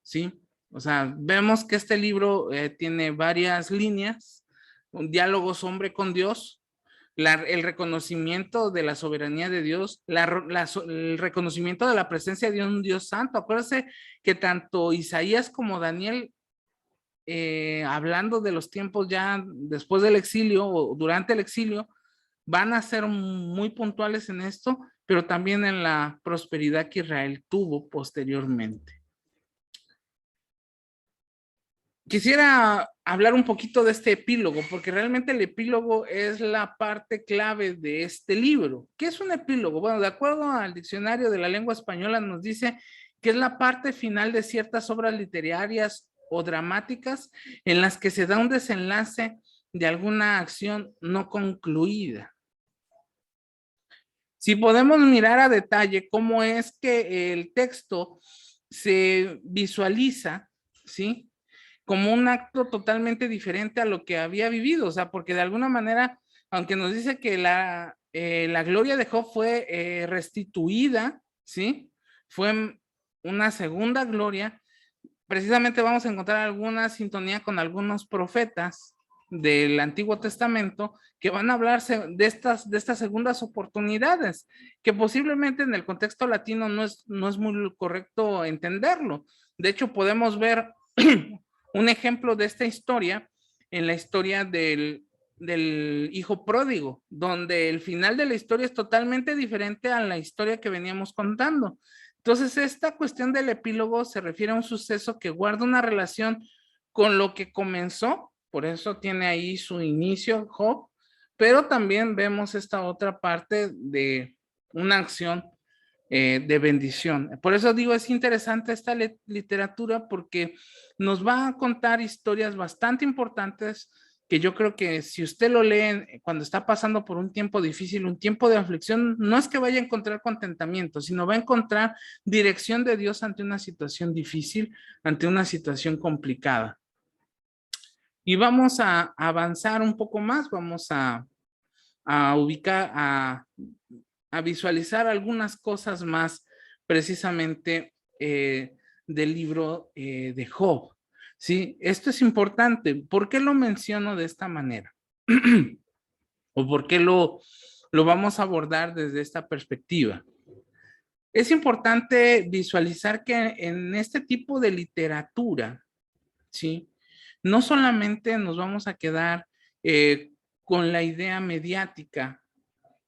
A: ¿sí? O sea, vemos que este libro tiene varias líneas, diálogos hombre con Dios, el reconocimiento de la soberanía de Dios, el reconocimiento de la presencia de un Dios santo. Acuérdense que tanto Isaías como Daniel, hablando de los tiempos ya después del exilio o durante el exilio, van a ser muy puntuales en esto, pero también en la prosperidad que Israel tuvo posteriormente. Quisiera hablar un poquito de este epílogo, porque realmente el epílogo es la parte clave de este libro. ¿Qué es un epílogo? Bueno, de acuerdo al diccionario de la lengua española, nos dice que es la parte final de ciertas obras literarias o dramáticas en las que se da un desenlace de alguna acción no concluida. Si podemos mirar a detalle cómo es que el texto se visualiza, ¿sí? Como un acto totalmente diferente a lo que había vivido, o sea, porque de alguna manera, aunque nos dice que la gloria de Job fue restituida, ¿sí? Fue una segunda gloria, precisamente vamos a encontrar alguna sintonía con algunos profetas del Antiguo Testamento que van a hablarse de estas segundas oportunidades, que posiblemente en el contexto latino no es muy correcto entenderlo. De hecho, podemos ver un ejemplo de esta historia en la historia del hijo pródigo, donde el final de la historia es totalmente diferente a la historia que veníamos contando. Entonces, esta cuestión del epílogo se refiere a un suceso que guarda una relación con lo que comenzó, por eso tiene ahí su inicio Job, pero también vemos esta otra parte de una acción de bendición. Por eso digo, es interesante esta literatura porque nos va a contar historias bastante importantes que yo creo que si usted lo lee cuando está pasando por un tiempo difícil, un tiempo de aflicción, no es que vaya a encontrar contentamiento, sino va a encontrar dirección de Dios ante una situación difícil, ante una situación complicada. Y vamos a avanzar un poco más, vamos a ubicar, a visualizar algunas cosas más precisamente del libro de Job. ¿Sí? Esto es importante. ¿Por qué lo menciono de esta manera? ¿O por qué lo vamos a abordar desde esta perspectiva? Es importante visualizar que en este tipo de literatura, ¿sí? No solamente nos vamos a quedar con la idea mediática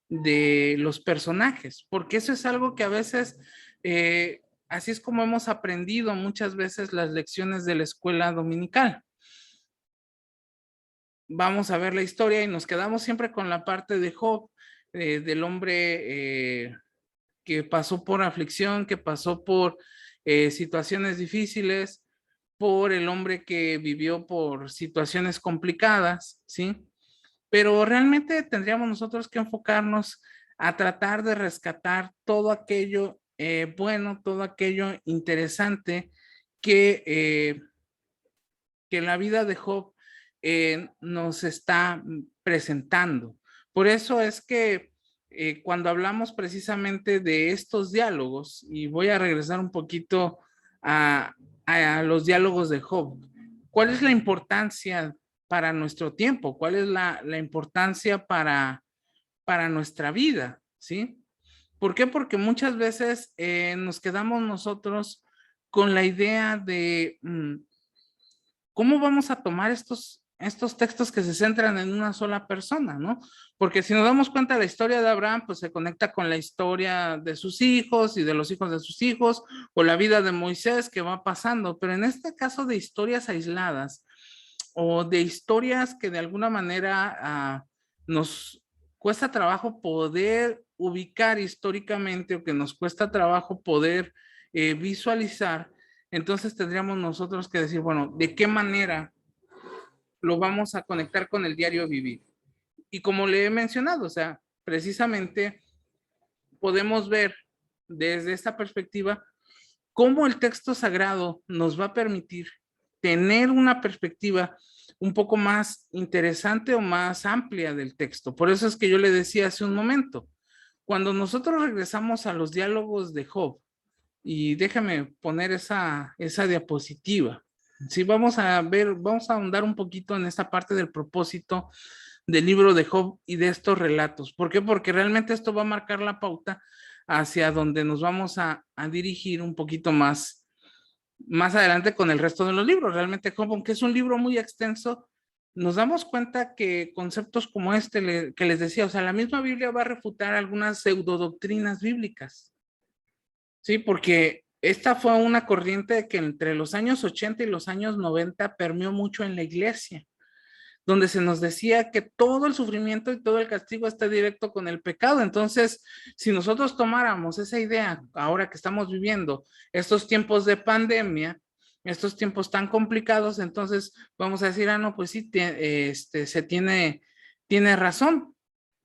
A: de los personajes, porque eso es algo que a veces, así es como hemos aprendido muchas veces las lecciones de la escuela dominical. Vamos a ver la historia y nos quedamos siempre con la parte de Job, del hombre que pasó por aflicción, que pasó por situaciones difíciles, por el hombre que vivió por situaciones complicadas, ¿sí? Pero realmente tendríamos nosotros que enfocarnos a tratar de rescatar todo aquello bueno, todo aquello interesante que la vida de Job nos está presentando. Por eso es que cuando hablamos precisamente de estos diálogos, y voy a regresar un poquito a los diálogos de Job, ¿cuál es la importancia para nuestro tiempo? ¿Cuál es la importancia para nuestra vida? ¿Sí? ¿Por qué? Porque muchas veces nos quedamos nosotros con la idea de cómo vamos a tomar estos textos que se centran en una sola persona, ¿no? Porque si nos damos cuenta, la historia de Abraham, pues se conecta con la historia de sus hijos y de los hijos de sus hijos, o la vida de Moisés que va pasando, pero en este caso de historias aisladas, o de historias que de alguna manera nos cuesta trabajo poder ubicar históricamente, o que nos cuesta trabajo poder visualizar, entonces tendríamos nosotros que decir, bueno, ¿de qué manera lo vamos a conectar con el diario vivir? Y como le he mencionado, o sea, precisamente podemos ver desde esta perspectiva cómo el texto sagrado nos va a permitir tener una perspectiva un poco más interesante o más amplia del texto. Por eso es que yo le decía hace un momento, cuando nosotros regresamos a los diálogos de Job, y déjame poner esa diapositiva. Sí, vamos a ver, vamos a ahondar un poquito en esta parte del propósito del libro de Job y de estos relatos. ¿Por qué? Porque realmente esto va a marcar la pauta hacia donde nos vamos a dirigir un poquito más adelante con el resto de los libros. Realmente Job, aunque es un libro muy extenso, nos damos cuenta que conceptos como este que les decía, o sea, la misma Biblia va a refutar algunas pseudodoctrinas bíblicas. Sí, porque esta fue una corriente que entre los años 80 y los años 90 permeó mucho en la iglesia, donde se nos decía que todo el sufrimiento y todo el castigo está directo con el pecado. Entonces, si nosotros tomáramos esa idea, ahora que estamos viviendo estos tiempos de pandemia, estos tiempos tan complicados, entonces vamos a decir, no, pues sí, se tiene razón,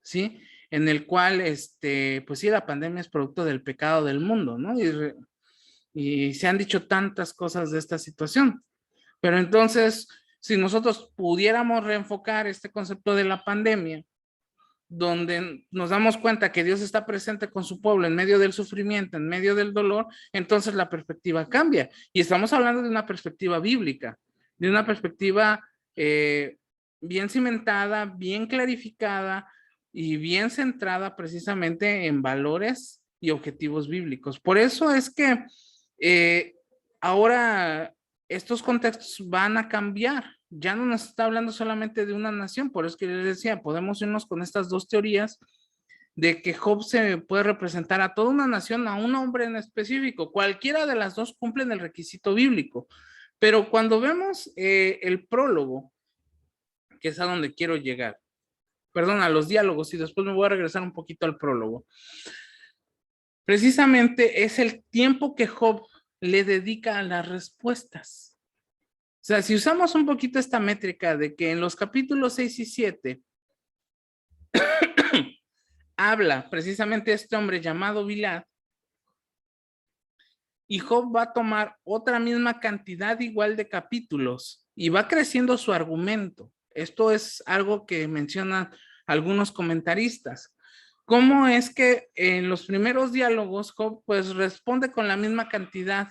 A: ¿sí? En el cual, pues sí, la pandemia es producto del pecado del mundo, ¿no? Y se han dicho tantas cosas de esta situación. Pero entonces, si nosotros pudiéramos reenfocar este concepto de la pandemia, donde nos damos cuenta que Dios está presente con su pueblo en medio del sufrimiento, en medio del dolor, entonces la perspectiva cambia. Y estamos hablando de una perspectiva bíblica, de una perspectiva bien cimentada, bien clarificada y bien centrada precisamente en valores y objetivos bíblicos. Por eso es que ahora estos contextos van a cambiar. Ya no nos está hablando solamente de una nación, por eso que les decía, podemos irnos con estas dos teorías de que Job se puede representar a toda una nación, a un hombre en específico. Cualquiera de las dos cumplen el requisito bíblico. Pero cuando vemos el prólogo, que es a donde quiero llegar, perdón, a los diálogos, y después me voy a regresar un poquito al prólogo, precisamente es el tiempo que Job le dedica a las respuestas. O sea, si usamos un poquito esta métrica de que en los capítulos 6 y 7 habla precisamente este hombre llamado Bilad, y Job va a tomar otra misma cantidad igual de capítulos y va creciendo su argumento. Esto es algo que mencionan algunos comentaristas. ¿Cómo es que en los primeros diálogos Job pues responde con la misma cantidad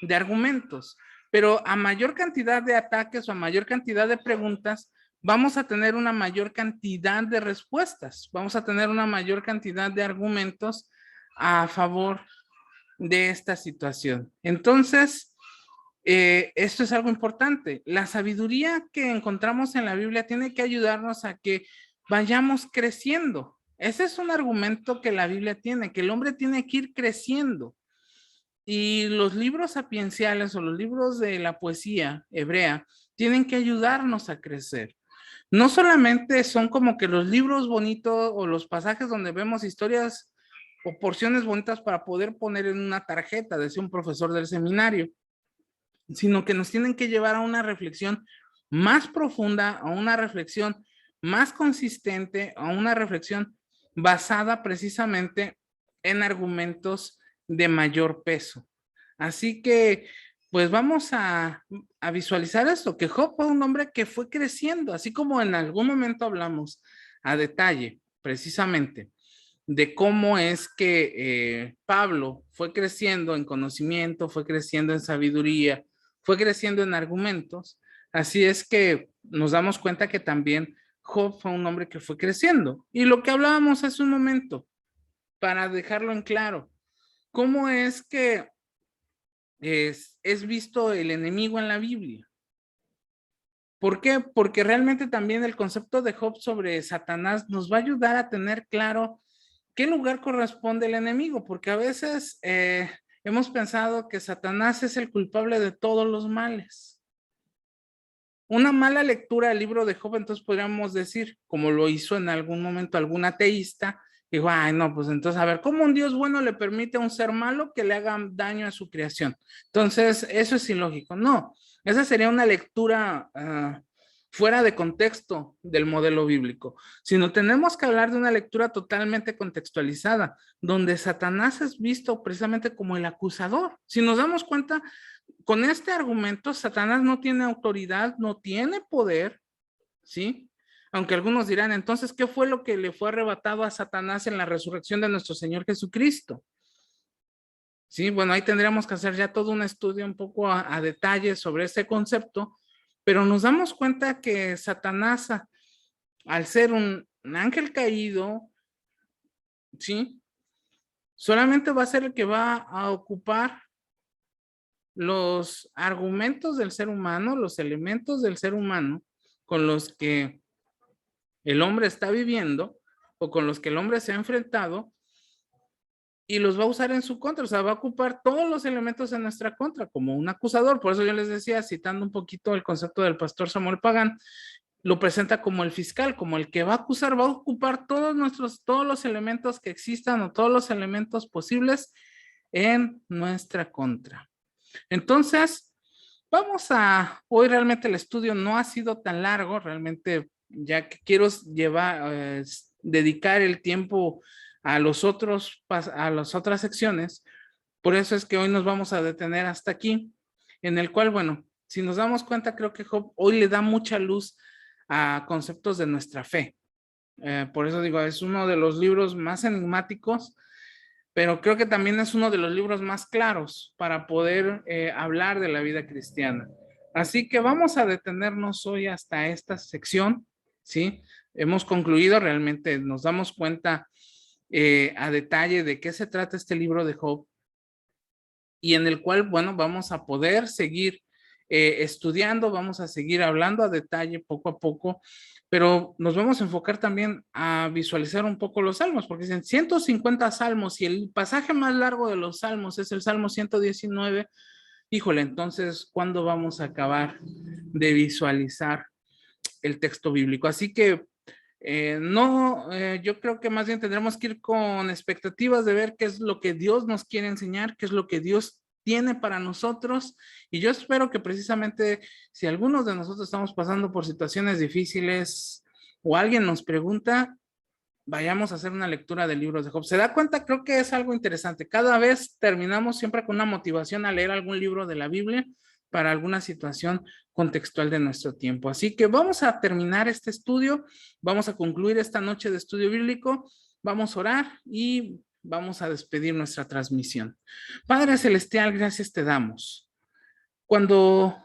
A: de argumentos, pero a mayor cantidad de ataques o a mayor cantidad de preguntas, vamos a tener una mayor cantidad de respuestas, vamos a tener una mayor cantidad de argumentos a favor de esta situación? Entonces, esto es algo importante. La sabiduría que encontramos en la Biblia tiene que ayudarnos a que vayamos creciendo. Ese es un argumento que la Biblia tiene, que el hombre tiene que ir creciendo. Y los libros sapienciales o los libros de la poesía hebrea tienen que ayudarnos a crecer. No solamente son como que los libros bonitos o los pasajes donde vemos historias o porciones bonitas para poder poner en una tarjeta, decía un profesor del seminario, sino que nos tienen que llevar a una reflexión más profunda, a una reflexión más consistente, a una reflexión basada precisamente en argumentos de mayor peso. Así que pues vamos a visualizar esto, que Job fue un hombre que fue creciendo, así como en algún momento hablamos a detalle, precisamente, de cómo es que Pablo fue creciendo en conocimiento, fue creciendo en sabiduría, fue creciendo en argumentos. Así es que nos damos cuenta que también Job fue un hombre que fue creciendo. Y lo que hablábamos hace un momento, para dejarlo en claro, cómo es que es visto el enemigo en la Biblia. ¿Por qué? Porque realmente también el concepto de Job sobre Satanás nos va a ayudar a tener claro qué lugar corresponde el enemigo, porque a veces hemos pensado que Satanás es el culpable de todos los males. Una mala lectura del libro de Job, entonces podríamos decir, como lo hizo en algún momento algún ateísta, dijo, ay, no, pues entonces, a ver, ¿cómo un Dios bueno le permite a un ser malo que le haga daño a su creación? Entonces, eso es ilógico. No, esa sería una lectura fuera de contexto del modelo bíblico, sino tenemos que hablar de una lectura totalmente contextualizada, donde Satanás es visto precisamente como el acusador. Si nos damos cuenta, con este argumento, Satanás no tiene autoridad, no tiene poder, ¿sí? Aunque algunos dirán, entonces, ¿qué fue lo que le fue arrebatado a Satanás en la resurrección de nuestro Señor Jesucristo? Sí, bueno, ahí tendríamos que hacer ya todo un estudio un poco a detalle sobre ese concepto, pero nos damos cuenta que Satanás, al ser un ángel caído, ¿sí? Solamente va a ser el que va a ocupar los argumentos del ser humano, los elementos del ser humano con los que el hombre está viviendo o con los que el hombre se ha enfrentado y los va a usar en su contra, o sea, va a ocupar todos los elementos en nuestra contra como un acusador. Por eso yo les decía, citando un poquito el concepto del pastor Samuel Pagán, lo presenta como el fiscal, como el que va a acusar, va a ocupar todos los elementos que existan o todos los elementos posibles en nuestra contra. Entonces, hoy realmente el estudio no ha sido tan largo, realmente ya que quiero dedicar el tiempo a las otras secciones, por eso es que hoy nos vamos a detener hasta aquí, en el cual, bueno, si nos damos cuenta, creo que Job hoy le da mucha luz a conceptos de nuestra fe. Por eso digo, es uno de los libros más enigmáticos, pero creo que también es uno de los libros más claros para poder hablar de la vida cristiana. Así que vamos a detenernos hoy hasta esta sección, ¿sí? Hemos concluido, realmente nos damos cuenta a detalle de qué se trata este libro de Job y en el cual, bueno, vamos a poder seguir estudiando, vamos a seguir hablando a detalle poco a poco, pero nos vamos a enfocar también a visualizar un poco los salmos, porque dicen 150 salmos y el pasaje más largo de los salmos es el Salmo 119. Híjole, entonces, ¿cuándo vamos a acabar de visualizar el texto bíblico? Así que no, yo creo que más bien tendremos que ir con expectativas de ver qué es lo que Dios nos quiere enseñar, qué es lo que Dios tiene para nosotros. Y yo espero que precisamente si algunos de nosotros estamos pasando por situaciones difíciles o alguien nos pregunta, vayamos a hacer una lectura del libro de Job. ¿Se da cuenta? Creo que es algo interesante. Cada vez terminamos siempre con una motivación a leer algún libro de la Biblia para alguna situación contextual de nuestro tiempo. Así que vamos a terminar este estudio, vamos a concluir esta noche de estudio bíblico, vamos a orar y vamos a despedir nuestra transmisión. Padre Celestial, gracias te damos. Cuando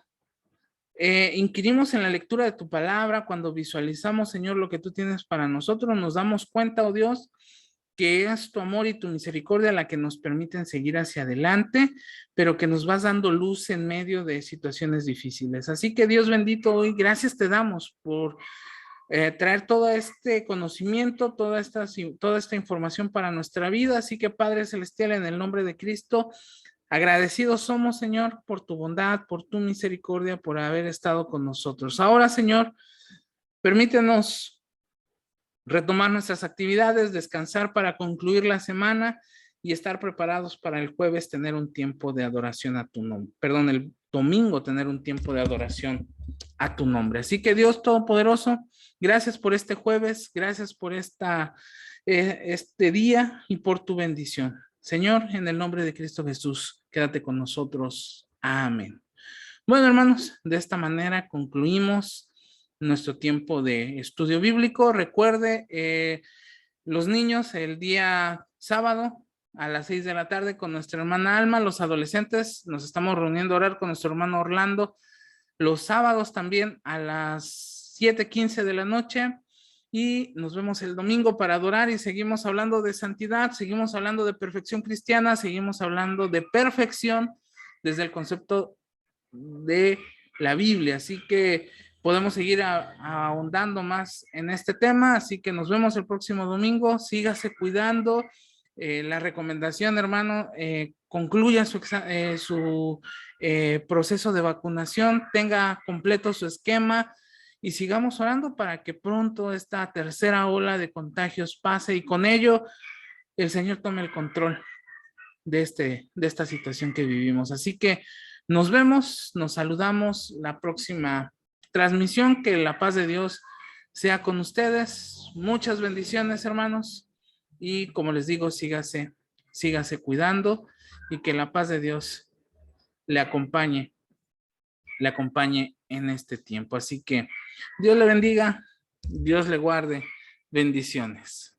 A: inquirimos en la lectura de tu palabra, cuando visualizamos, Señor, lo que tú tienes para nosotros, nos damos cuenta, oh Dios, que es tu amor y tu misericordia la que nos permiten seguir hacia adelante, pero que nos vas dando luz en medio de situaciones difíciles. Así que Dios bendito, hoy gracias te damos por traer todo este conocimiento, toda esta información para nuestra vida. Así que Padre Celestial, en el nombre de Cristo, agradecidos somos, Señor, por tu bondad, por tu misericordia, por haber estado con nosotros. Ahora, Señor, permítenos retomar nuestras actividades, descansar para concluir la semana y estar preparados para el jueves tener un tiempo de adoración a tu nombre. Perdón, el domingo tener un tiempo de adoración a tu nombre. Así que Dios Todopoderoso, gracias por este jueves, gracias por este día y por tu bendición. Señor, en el nombre de Cristo Jesús, quédate con nosotros. Amén. Bueno, hermanos, de esta manera concluimos nuestro tiempo de estudio bíblico. Recuerde, los niños el día sábado a las 6 de la tarde con nuestra hermana Alma, los adolescentes nos estamos reuniendo a orar con nuestro hermano Orlando, los sábados también a las 7:15 de la noche, y nos vemos el domingo para adorar y seguimos hablando de santidad, seguimos hablando de perfección cristiana, seguimos hablando de perfección desde el concepto de la Biblia, así que podemos seguir ahondando más en este tema, así que nos vemos el próximo domingo, sígase cuidando, la recomendación, hermano, concluya su proceso de vacunación, tenga completo su esquema y sigamos orando para que pronto esta tercera ola de contagios pase y con ello el Señor tome el control de esta situación que vivimos. Así que nos vemos, nos saludamos la próxima transmisión. Que la paz de Dios sea con ustedes. Muchas bendiciones, hermanos. Y como les digo, sígase cuidando y que la paz de Dios le acompañe en este tiempo. Así que Dios le bendiga, Dios le guarde. Bendiciones.